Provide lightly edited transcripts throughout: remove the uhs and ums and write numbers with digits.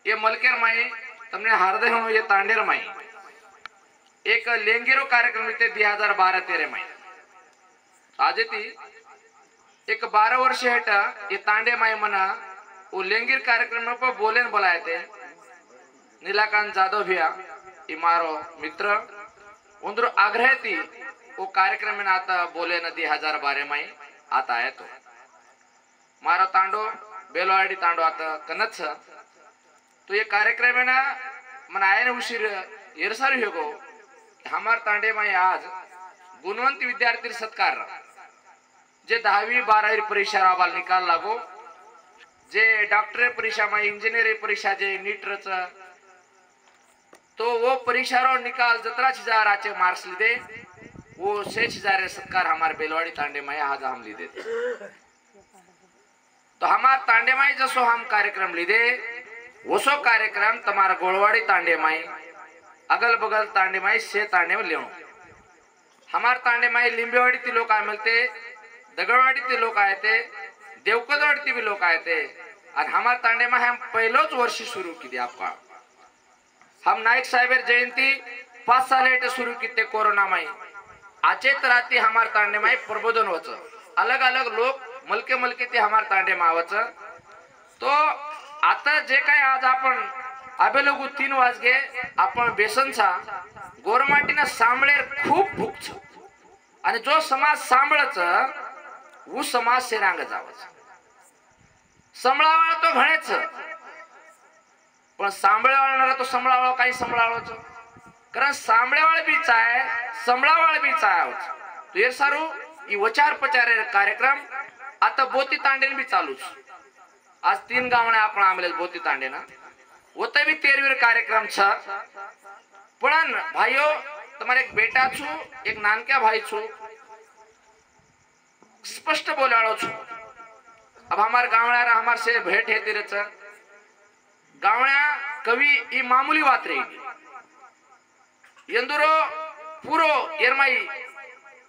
ये मलकेर माई तमने हार्दय हो ये तांडेर माई एक लेंगेरो कार्यक्रम ते 2012-13 माई आज ती एक 12 वर्ष हेट ये तांडे माई मना वो लेंगीर कार्यक्रम पर बोलेन बोलाए थे नीलाकांत जाधव भैया ये मारो मित्र उन्द्र आग्रह थी वो कार्यक्रम में आता बोले न 2012 माई आता है तो मारो तांडो बेलवाड़ी तांडो आता कनच तो ये कार्यक्रम है ना मन आये न उशीर येरसारी हो गो हमार तांडे माई आज गुणवंत विद्यार्थी सत्कार जे 10वी-12वी परीक्षा राबाल निकाल लागो जे डॉक्टर परीक्षा में इंजीनियरिंग परीक्षा जे नीट रच तो वो परीक्षा रो निकाल 17,000 आचे मार्क्स लीधे वो 6,000 सत्कार हमारे बेलवाड़ी तांडे माई आज हम लीधे तो हमार तांडे माई जसो हम कार्यक्रम लीधे वसो कार्यक्रम तुम्हारा गोलवाड़ी तांडे माई अगल बगल तांडे माई से तांडे में ले हमार तांडे माई लिंबेवाड़ी ती लोग आए मिलते दगड़वाड़ी ती लोग आए थे देवकदवाड़ी ती भी लोग आए थे और हमार तांडे में हम पहलोच वर्ष शुरू की थी आपका हम नायक साहेबर जयंती 5 साल हेटे शुरू की थे कोरोना माई आचेत राती हमार तांडे माई प्रबोधन होच अलग अलग लोग मलके मलके ते हमार तांडे मावच तो आता जे काय आज आपण आबे लोग 3 वाजगे आपण बेसनचा गोरमाटीना सांभळेर खूप भूक आणि जो समाज सांभळच वो समाज से रांग जावच संभळावाळ तो घणेच पण सांभळवाळणारा तो संभळावाळ काही संभळावाळच कारण सांभळेवाळ बी चाय संभळावाळ बी चाय तो ये सारू ई वचार प्रचार कार्यक्रम आता बोती तांडेन बी चालूच आज 3 गावणे आपण आमले बोती तांडेना होते भी 13वीर कार्यक्रम छ पण भाइयों तुम्हारे एक बेटा छु एक नानक्या भाई छु स्पष्ट बोलाड़ो छु अब हमार गावड़ा हमार से भेंट है तेरे च गावड़ा कवि ई मामूली बात रही यंदुरो पूरो एरमाई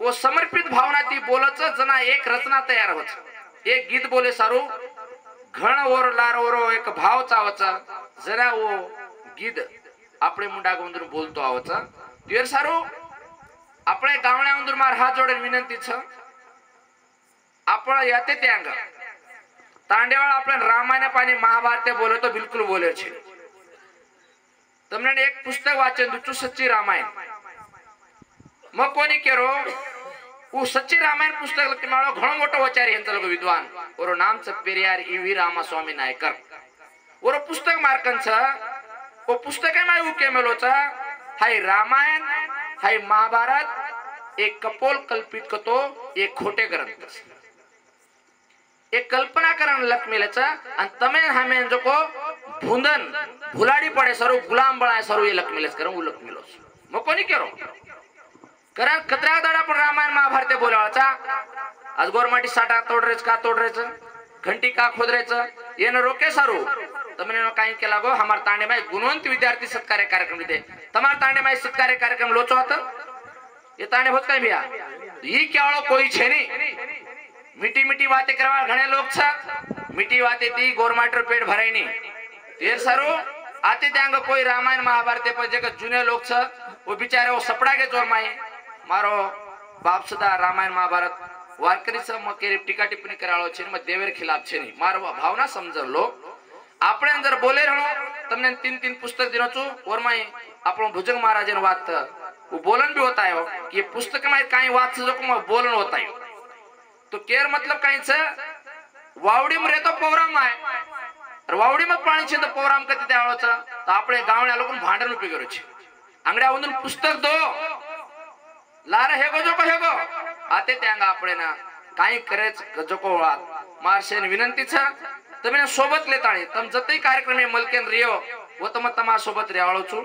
वो समर्पित भावना ती बोलच जना एक रचना तयार होच एक गीत बोले सारू घण ओर लार ओरो एक भाव चावच जरा वो गीत आपले मुंडा गोंदर बोलतो आवच तेर सारू आपले गावण्या उंदर मार हात जोडून विनंती छ आपण याते त्यांग तांडेवाळ आपण रामायण पाणी महाभारत बोले तो बिल्कुल बोले छे तमने एक पुस्तक वाचन दुचु सच्ची रामायण म कोनी केरो वो सच्ची रामायण पुस्तक लकी माळो घणो मोटो वचारी यांचा लोग विद्वान ओरो नाम छ पेरियार ईवी रामास्वामी नायकर ओरो पुस्तक मार्कन छ वो पुस्तक में उ केमेलो छ हाय रामायण हाय महाभारत एक कपोल कल्पित कतो एक खोटे ग्रंथ एक कल्पना करण लक मिलेचा आणि तमे हमें जो को भूंदन भुलाड़ी पड़े सरो गुलाम बनाए सरो ये लक मिलेस करो लक मिलोस म कोनी केरो कारण कतरा दाडा पण रामायण महाभारत बोलावाचा आज गोरमाटी साटा तोडरेच का तोडरेच घंटी का खोदरेच येन रोके सारू तमने काई केला गो हमार तांडे में गुणवंत विद्यार्थी सत्कार कार्यक्रम दे तमार तांडे में सत्कार कार्यक्रम लोचो होत ये तांडे होत काय बिया ई केवळो कोई छे नी मीठी मीठी बातें करवा घणे लोग छा मीठी बातें ती गोरमाटर पेट भराय नी तेर सारू आते त्यांग कोई रामायण महाभारत पर जे जुने लोग छ वो बिचारे वो सपड़ा के जोर माई मारो बाप सदा रामायण महाभारत वारकरी स मकेरी टीका टिप्पणी कराळो छे म देवेर खिलाफ छे नी मारो भावना समजर लो આપણે અંદર બોલે રહો તમને 3 पुस्तक दिनो छु और मैं આપણો ભુજંગ મહારાજન વાત वो बोलन भी होता है कि ये पुस्तक में काई बात जो को बोलन होता है तो केर मतलब काई छ वावडी में रहतो प्रोग्राम आहे और वावडी में पाणी छे तो प्रोग्राम कती त्याळो छ तो આપણે गावण्या लोकन भांडण उपी करू छे अंगड्या उंदून पुस्तक दो लारे हेगो जो को हेगो आते त्यांगा આપણે ना काई करेच जो को मारशेन विनंती छ तमे सोबत लेताळी तम जतई कार्यक्रम में मलकेन रियो वो तम तमा सोबत रेवाळो छु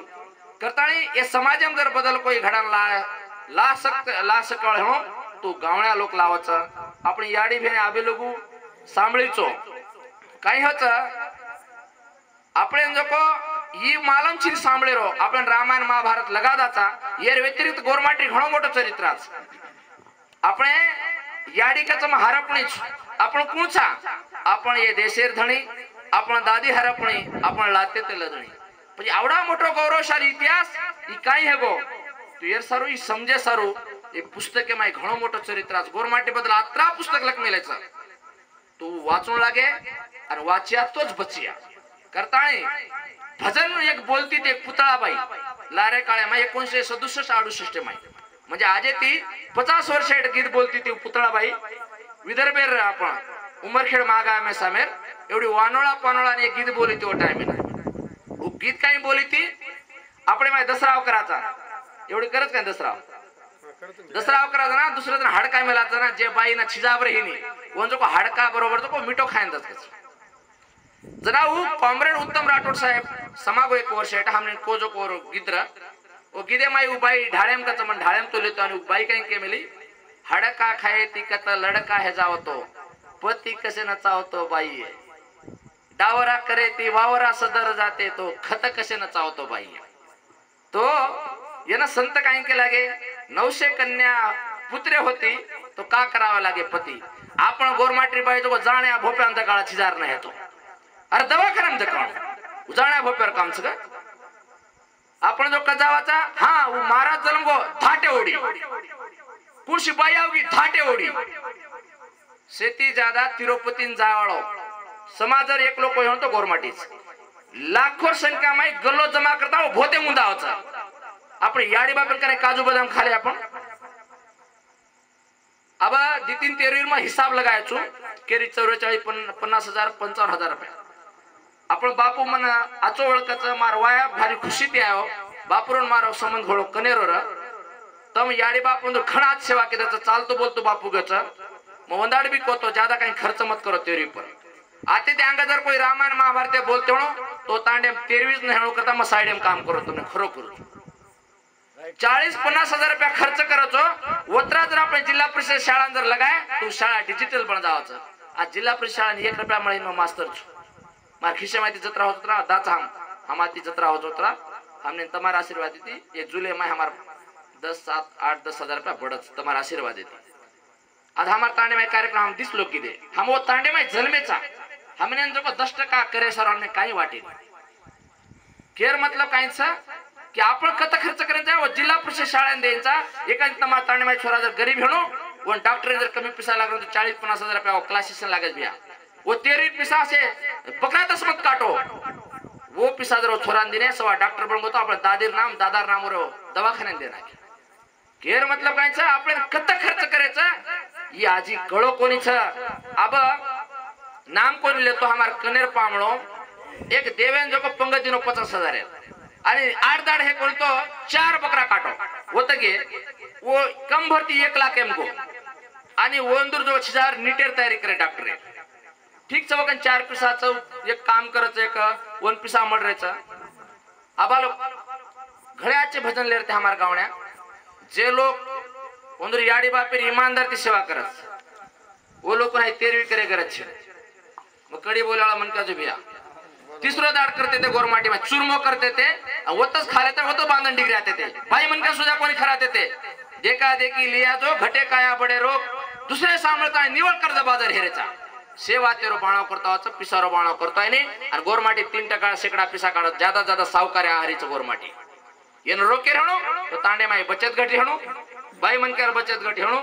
करताळी ये समाज में जर बदल कोई घडन ला सकळ हो तो गावण्या लोक लावच आपणी याडी भेने आबे लोगू सांभळीचो काय होत आपण जो को ई मालम छी सांभळे रो आपण रामायण महाभारत लगादाचा येर व्यतिरिक्त गोरमाटी घणो मोठो चरित्राच आपण याडी कच हरपणीच आपण कोणचा आपण ये देशेर धणी आपण दादी हरपणी आपण लाते ते लदणी म्हणजे आवडा मोठो गौरवशाली इतिहास ई काय हे गो तू यार सारू ई समजे सारू एक पुस्तके माय घणो मोठो चरित्रास गोरमाटी बदल आत्रा पुस्तक लक मिलेच तू वाचू लागे आणि वाचिया तोच बचिया करताळे भजन एक बोलती ते एक पुतळाबाई लारे काळे माय 1967-68 माय म्हणजे आजे ती 50 वर्ष गीत बोलती ती पुतळाबाई विदर्भेर आपण उमरखेड मागा में सामेर एवढी वानोळा पानोळा ने गीत बोली ती ओ टाइम वो गीत काही बोली ती आपले माय दसराव कराचा एवढी करत काय दसराव कराचा ना दुसरा जण हाडका मेलाचा ना जे बाई ना छिजाबर हिनी कोण जो हाडका बरोबर तो मिठो खायन दस जनाऊ कॉम्रेड उत्तम राठोड साहेब समागो एक वर्ष एटा हमने कोजो कोरो गिद्र ओ गिदे माई उबाई ढाळेम का चमन ढाळेम तो लेतो आणि उबाई काही के मिली हडका खाए ती कत लड़का है जावतो पति कसे नचावतो बाई डावरा करे ती वावरा सदर जाते तो खत कसे नचावतो बाई तो येना संत काही के लागे 900 कन्या पुत्रे होती तो का करावा लागे पती आपण गोरमाटी बाई तो जाण्या भोप्यांत काळा छिजार नाही तो अरे दवाखान्यात दकाण उजाण्या भोप्यावर काम सगळं आपण जो कजावाचा हा वो महाराज जलमगो धाटे ओडी कुर्सी बाई आवगी धाटे ओडी शेती ज्यादा तिरुपतीन जावाळो समाजर एक लोक होतो गोरमाटीच लाखो संख्या में गल्लो जमा करता हो भोते मुंदा होता आपण याडी बापर करे काजू बदाम खाले आपण अब दितीन तेरवीर में हिसाब लगाय छु केरी 44 50,000 55,000 रुपये आपण बापू मन आचो ओळखच मार वाया भारी खुशी ते आयो बापूरन मारो संबंध घोळो कनेरो र तम याडी बापू तो खणात सेवा के त्याचा चालतो बोलतो बापू गच म वंदाड भी कोतो ज्यादा काही खर्च मत करो तेरी पर आते ते अंगा जर कोई रामायण महाभारत बोलते हो तो तांडे 23 न हेणो करता म साइडेम काम करो तुमने खरो करू 40-50 हजार रुपया खर्च करतो वत्रा जर आपण जिल्हा परिषद शाळा जर लगाय तू शाळा डिजिटल बन जावच आज जिल्हा परिषद शाळा 1 रुपया मळे न मास्टर मार खिसे माती जत्रा होतरा दाचा हमाती जत्रा होतरा हमने तुम्हारा आशीर्वाद दी 1 जुलाई में हमार 10 7 8 10 हजार रुपया बढ़त तुम्हारा आशीर्वाद देती आज हमार तांडे में कार्यक्रम हम 10 लोग की दे हम वो तांडे में जन्मेचा हमने जो 10% करे सर हमने काही वाटे केर मतलब काहीच की आपण कत खर्च करायचा व जिल्हा परिषद शाळेत द्यायचा एकांत तमार तांडे में छोरा जर गरीब हेणो व डॉक्टर जर कमी पैसा लागलो तो 40-50 हजार रुपया क्लासेस लागत बिया वो 13 पैसा से बकरा तस्मत काटो वो पैसा जर छोरा दिने सवा डॉक्टर बन तो आपण दादीर नाम दादार नाम रो दवाखान्यात देना केर मतलब काहीच आपण कत खर्च करायचा ही आजी कळो कोणीच अब नाम कोणी लेतो हमार कनेर पामळो एक देवेन जो को पंगतीनो 50,000 है आणि 8 दाड हे कोणतो 4 बकरा काटो होत गे वो कम भरती 1 लाख एम को आणि वंदूर जो 6000 नीटेर तयारी करे डॉक्टर ठीक चवकन 4 पिसाचं एक काम करायचं एक 1 पिसा मडरेचा आबालो घड्याचे भजन लेरते हमार गावण्या जे लोग वंदूर याडी बापेर ईमानदार की सेवा करत वो लोग नाही तेरवी करे करत छे मग कडी बोलाळा मन का जो बिया तीसरो दाड करते थे गोरमाटी में चुरमो करते थे वतच खाले तर वतो बांधन डिग्री आते थे भाई मन का सुजा कोणी खराते थे देखा देखी लिया जो घटे काया बडे रोग दुसरे सांभळता निवळ कर्ज बाजार हेरेचा सेवा तेरो बाणो करता वाच पिसारो बाणो करताय ने आणि गोरमाटी 3% शेकडा पिसा काढत ज्यादा ज्यादा सावकारी आहारीच गोरमाटी येन रोके हेणो तो तांडे माई बचत गट हेणो बाई मन कर बचत गट हेणो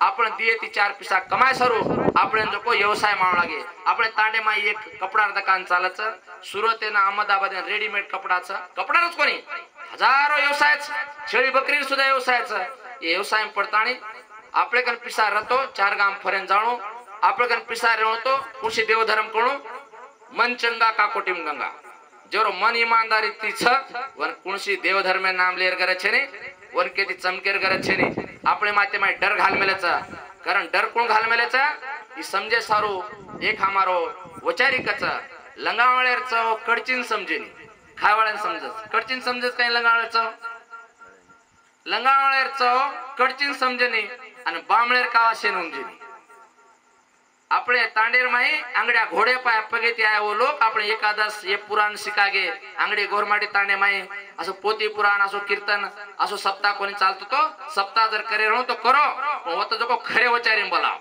आपण दिए ती 4 पिसा कमाय सरू आपण जो को व्यवसाय माव लागे आपण तांडे माई एक कपडा दुकान चालच सुरत ना अहमदाबाद रेडीमेड कपडाच कोणी हजारो व्यवसाय शेळी बकरी सुद्धा व्यवसायाचा ये व्यवसाय पडताणी आपले कन पिसा रतो 4 गाम फरेन जाणो आपले कन पिसा रहतो कुशी देवधर्म कणो मन चंगा का कोटिम गंगा जोरो मन ईमानदारी ती छ वन कुणसी देवधर्म नाम लेर करे छे ने वन के ती चमकेर करे छे ने आपले माते में डर घाल मेलेचा कारण डर कोण घाल मेलेचा ई समजे सारो एक हमारो वचारी कचा लंगावळेर चव कडचिन समजेनी खायवाळ्यान समजस कडचिन समजस काय लंगावळेर चव लंगावळेर चव कडचिन समजेनी आणि बामळेर कावा शेन उमजेनी આપણે તાંડેર માં આંગડ્યા ઘોડે પાય પગેતી આયા वो लोग આપણે एकादश ये पुराण शिकागे आंगडी गोरमाटी तांडे माई असो पोती पुराण असो कीर्तन असो सप्ताह कोणी चालतो तो सप्ताह जर करे रो तो करो होत जो को खरे वचारी बोलाव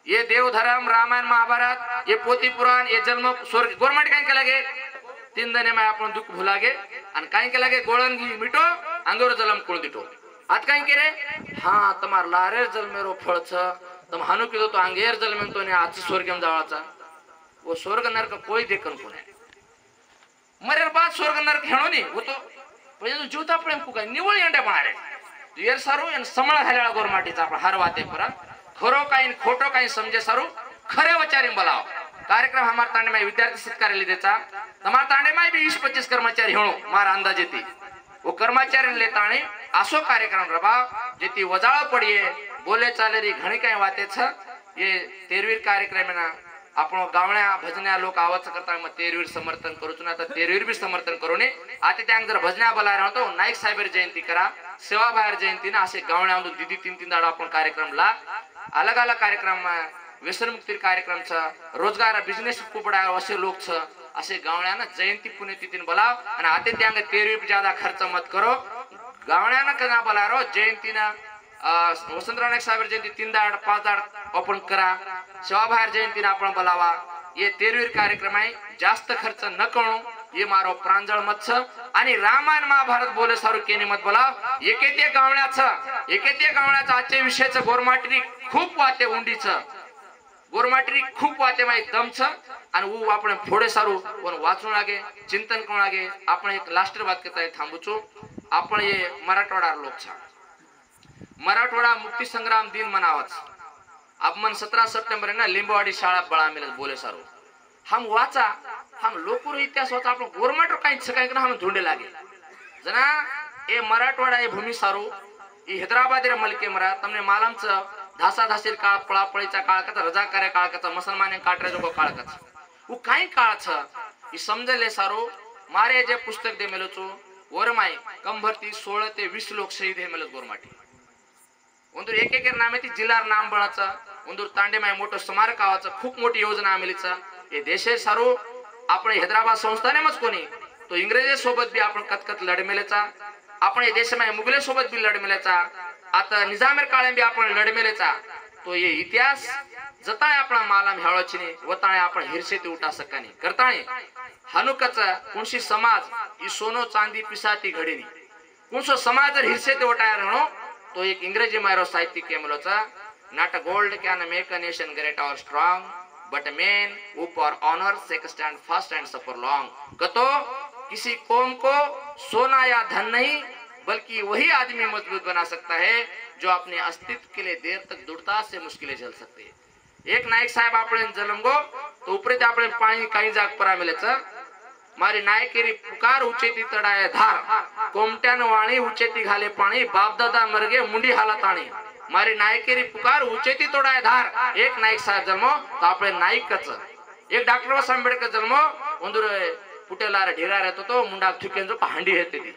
ये देवधर्म रामायण महाभारत ये पोथी पुराण ये जन्म स्वर्ग गवर्नमेंट कहीं के लगे 3 दिन में अपन दुख भुलागे अन कहीं के लगे गोळन घी मिटो अंगोर जलम कोण दिटो आज कहीं के रे हाँ तमार लारेर जलमेरो फळ छ तम हानु किदो तो अंगेर जलमेन तो ने आज स्वर्गम जावाचा वो स्वर्ग नरक कोई देखन कोने मरेर बाद स्वर्ग नरक हेणो नी वो तो म्हणजे तो जीवता प्रेम कुका निवळ एंडे मारे येर सारू एन समळ घालेला गोरमाटीचा आपण हर वाते परा खरो काही खोटो काही समजे सारू खरे वचारी बोलाव कार्यक्रम हमार तांडे में विद्यार्थी सत्कार लेदेचा हमार तांडे में भी 20-25 कर्मचारी हेणो मार अंदाजे ती वो कर्मचारी लेताणे आसो कार्यक्रम रबा जेती वजाळ पडिये बोले चाले री घणी काही वाते छ ये 13वीर कार्यक्रम ना आपण गावण्या भजन्या लोक आवाज करता मग 13वीर समर्थन करूच ना तर 13वीर भी समर्थन करूने आता त्यांग जर भजन्या बोला राहतो नाईक साहेबर जयंती करा सेवा बाहेर जयंती ना असे गावण्या दीदी 3 दाडा आपण कार्यक्रम ला अलग अलग कार्यक्रम व्यसन मुक्ती कार्यक्रम छ रोजगार बिझनेस कुपडा असे लोक छ असे गावण्या ना जयंती पुण्यतिथीन बोलाव आणि आता त्यांग 13वीर ज्यादा खर्च मत करो गावण्या ना कना बोला रो जयंती ना वसंतराव नाईक साहेब जयंती 3 दाड 5 दाड ओपन करा सेवा बाहेर जयंती आपण बोलावा ये 13वीर कार्यक्रम आहे जास्त खर्च न करू ये मारो प्रांजळ मत छ आणि रामायण महाभारत बोले सारू केने मत बोलाव एकेते गावण्याचा आजच्या विषयाचं गोरमाटरी खूप वाते उंडीच गोरमाटरी खूप वाते माई दम छ आणि ऊ आपण थोडे सारू पण वाचू लागे चिंतन करू लागे आपण एक लास्ट बात करता थांबूचो आपण ये मराठवाडा लोक छ मराठवाडा मुक्ती संग्राम दिन मनावच आपण 17 सप्टेंबर ना लिंबवाडी शाळा बळा मिलत बोले सारू हम वाचा हम लोकुर इतिहास वाचा आपण गोरमाट काही सकाळी हम ढूंढे लागे जना ए मराठवाडा ए भूमी सारू ई हैदराबाद रे मलके मरा तमने मालमच धासा धासीर काळ पळापळीचा काळ कथा रजाकार काळ कथा मुसलमान काटरे जो काळ कथा उ काही काळ छ ई समजले सारू मारे जे पुस्तक दे मेलोचो वरमाई कंभरती 16 ते 20 लोक शहीद हे मेलत गोरमाटी ಒಂದೂರು ಏಕೇಕರ ನಾಮೇತಿ ಜಿಲ್ಲಾರ नाम बळाचा ಒಂದೂರು तांडेमाय मोठं स्मारक आवाचं खूप मोठी योजना आमेलीचा हे देशे सारू आपण हैदराबाद संस्थाने मच कोणी तो इंग्रजी सोबत बी आपण कतकत लढमेलेचा आपण हे देशमाय मुगले सोबत बी लढमेलेचा आता निजामेर काळे बी आपण लढमेलेचा तो ये इतिहास जताय आपण मालम हेळोचीने वताळे आपण हिरसे ते उठा सकानी करताळे हनुकचा कोणशी समाज ई सोनो चांदी पिसाती घडीनी कोणसो समाज जर हिरसे ते उठाय राहणो तो एक इंग्रजी मारो साहित्यिक केमलोचा not a gold can make a nation great or strong but a man who for honor take stand fast and suffer long कतो किसी कौम को सोना या धन नहीं बल्कि वही आदमी मजबूत बना सकता है जो अपने अस्तित्व के लिए देर तक दुर्दशा से मुश्किलें झेल सकते है एक नायक साहेब आपण जलमगो तो उपरे आपण पाणी काही जाग परा मिलेचा मारी नायकेरी पुकार उचेती तडाय धार कोमट्यान वाणी उचेती घाले पाणी बापदादा मरगे मुंडी हालत आणी मारी नायकेरी पुकार उचेती तोडाय धार एक नायक साहेब जन्मो तो आपले नायकच एक डॉक्टर बाबासाहेब आंबेडकर जन्मो ಒಂದೂರು पुटेलार ढिरा रहतो तो मुंडा थुकेन जो हांडी हेते ती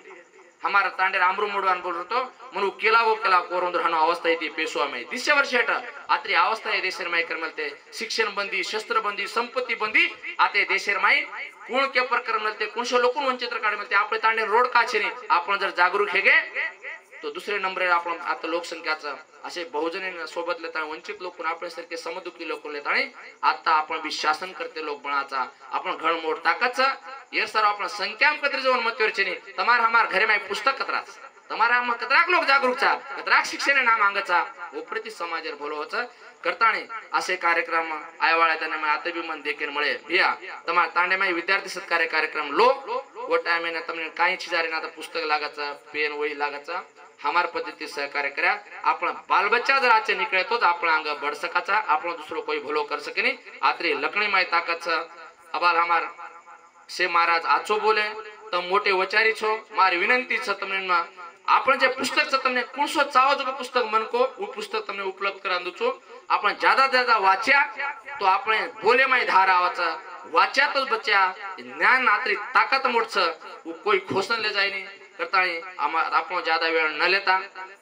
हमारा तांडे रामरू मोडवान बोल रतो मनु केला कोर हनो अवस्था येते पेशवा में 30 वर्ष हेट आत्री अवस्था आहे देशर माई करमलते शिक्षण बंदी शस्त्र बंदी संपत्ती बंदी आते देशर माई कोण के प्रकार मिळते कोणशे लोकून वंचित काढ मिळते आपले तांडे रोड काछेने आपण जर जागरूक हेगे तो दुसरे नंबर आपण आता लोकसंख्याचा असे बहुजन सोबत लेता वंचित लोक आपल्यासारखे समदुखी लोक लेता आता आपण बी शासन करते लोक बनाचा आपण घडमोड ताकदचा ये सर आपण संख्या कत्री जवन मतवरचेनी तमार हमार घरे में पुस्तक कतराच तमारा हम कतराक लोक जागरूकचा कतराक शिक्षण नाम अंगचा उपरती समाजर भलो होच करताने असे कार्यक्रम आयवाळ्या त्यांना मैं आता भी मन देखेन मळे भिया तमा तांडे में विद्यार्थी सत्कार कार्यक्रम लो वो टाइम में तमने काही चीजारे ना पुस्तक लागाचा पेन वही लागाचा हमार पद्धती सहकार्य करा आपण बाल बच्चा जर आचे निकळे तोच आपण अंग बढ़ सकाचा आपण दुसरो कोई भलो कर सकेनी आत्री लकणी माय ताकत अबाल हमार से महाराज आचो बोले तम मोटे वचारी छो मारी विनंती छ तमने आपण जे पुस्तक छ तमने कुणसो चावो जो पुस्तक मन को वो पुस्तक तमने उपलब्ध करा दूचो आपण ज्यादा वाच्या तो आपण बोले माय धार आवाचा वाच्यातच बच्चा ज्ञान आत्री ताकत मोडछ वो कोई खोसन ले जाय नहीं करता आपण ज्यादा वेळ न लेता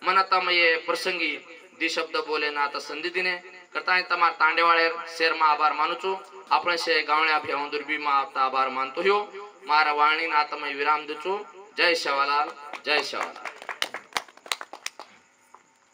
मनता ये प्रसंगी दी शब्द बोले ना आता संधि दिने करता तमार तांडेवाळे शेर मा आभार मानुचो आपण से गावण्या भेवून दुर्बी मा आता आभार मानतो हो मारा वाणी ना आता मैं विराम देचो जय शेवालाल जय शेवालाल।